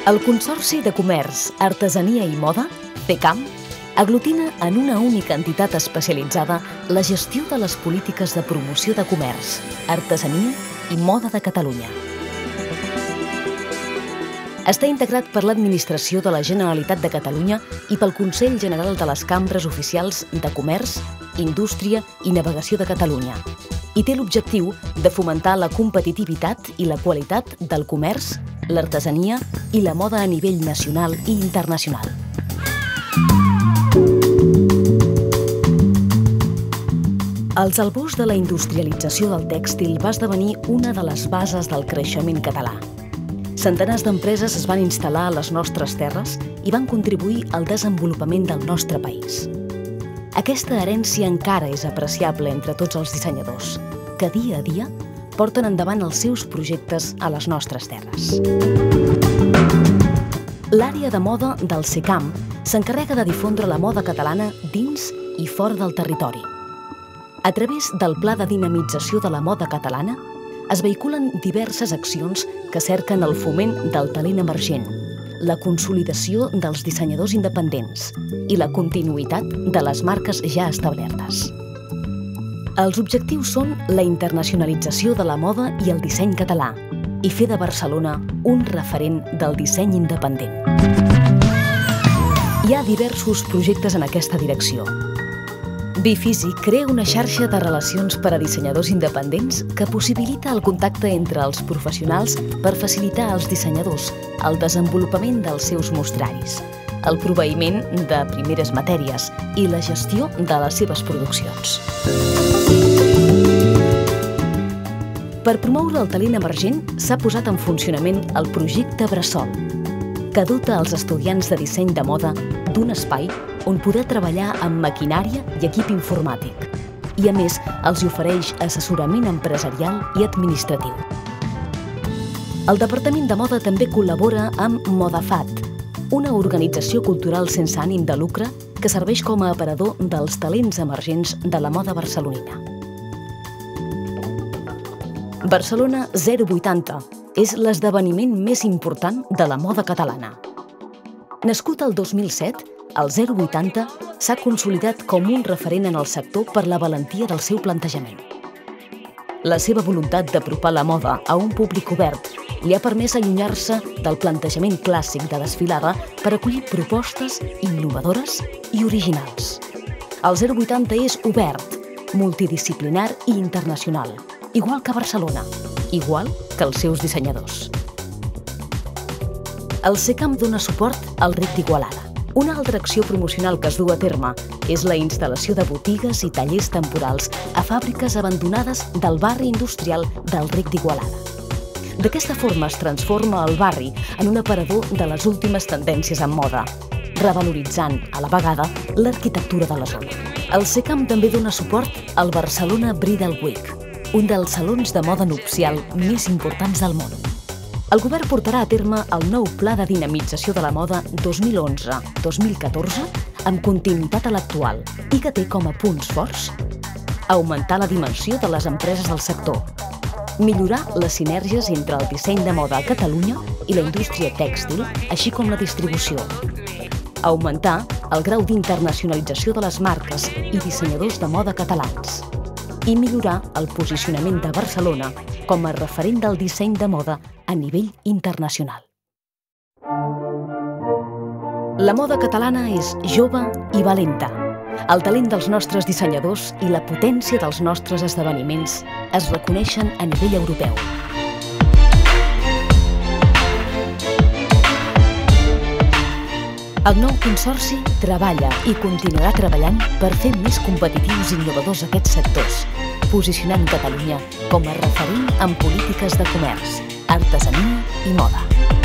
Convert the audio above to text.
El Consorci de Comerç, Artesania i Moda, CECAM, aglutina en una única entitat especialitzada la gestió de les polítiques de promoció de comerç, artesania i moda de Catalunya. Està integrat per l'Administració de la Generalitat de Catalunya i pel Consell General de les Cambres Oficials de Comerç, Indústria i Navegació de Catalunya i té l'objectiu de fomentar la competitivitat i la qualitat del comerç, l'artesania i la moda a nivell nacional i internacional. Els albors de la industrialització del tèxtil va esdevenir una de les bases del creixement català. Centenars d'empreses es van instal·lar a les nostres terres i van contribuir al desenvolupament del nostre país. Aquesta herència encara és apreciable entre tots els dissenyadors, que dia a dia porten endavant els seus projectes a les nostres terres. L'àrea de moda del CECAM s'encarrega de difondre la moda catalana dins i fora del territori. A través del Pla de Dinamització de la Moda Catalana es vehiculen diverses accions que cerquen el foment del talent emergent, la consolidació dels dissenyadors independents i la continuïtat de les marques ja establertes. Els objectius són la internacionalització de la moda i el disseny català i fer de Barcelona un referent del disseny independent. Hi ha diversos projectes en aquesta direcció. Bifisi crea una xarxa de relacions per a dissenyadors independents que possibilita el contacte entre els professionals per facilitar als dissenyadors el desenvolupament dels seus mostraris, el proveïment de primeres matèries i la gestió de les seves produccions. Per promoure el talent emergent s'ha posat en funcionament el projecte Bressol, que dota els estudiants de disseny de moda d'un espai on poder treballar amb maquinària i equip informàtic i, a més, els ofereix assessorament empresarial i administratiu. El Departament de Moda també col·labora amb Modafat, una organització cultural sense ànim de lucre que serveix com a aparador dels talents emergents de la moda barcelonina. Barcelona 080 és l'esdeveniment més important de la moda catalana. Nascut el 2007, el 080 s'ha consolidat com un referent en el sector per la valentia del seu plantejament. La seva voluntat d'apropar la moda a un públic obert li ha permès allunyar-se del plantejament clàssic de desfilada per acollir propostes innovadores i originals. El 080 és obert, multidisciplinar i internacional, igual que Barcelona, igual que els seus dissenyadors. El CECAM dona suport al RIC d'Igualada. Una altra acció promocional que es du a terme és la instal·lació de botigues i tallers temporals a fàbriques abandonades del barri industrial del RIC d'Igualada. D'aquesta forma es transforma el barri en un aparador de les últimes tendències en moda, revaloritzant, a la vegada, l'arquitectura de la zona. El CECAM també dona suport al Barcelona Bridal Week, un dels salons de moda nupcial més importants del món. El govern portarà a terme el nou Pla de Dinamització de la Moda 2011-2014 amb continuïtat a l'actual i que té com a punts forts augmentar la dimensió de les empreses del sector, millorar les sinergies entre el disseny de moda a Catalunya i la indústria tèxtil, així com la distribució, augmentar el grau d'internacionalització de les marques i dissenyadors de moda catalans i millorar el posicionament de Barcelona com a referent del disseny de moda a nivell internacional. La moda catalana és jove i valenta. El talent dels nostres dissenyadors i la potència dels nostres esdeveniments es reconeixen a nivell europeu. El nou Consorci treballa i continuarà treballant per fer més competitius i innovadors aquests sectors, posicionant Catalunya com a referent en polítiques de comerç, artesania i moda.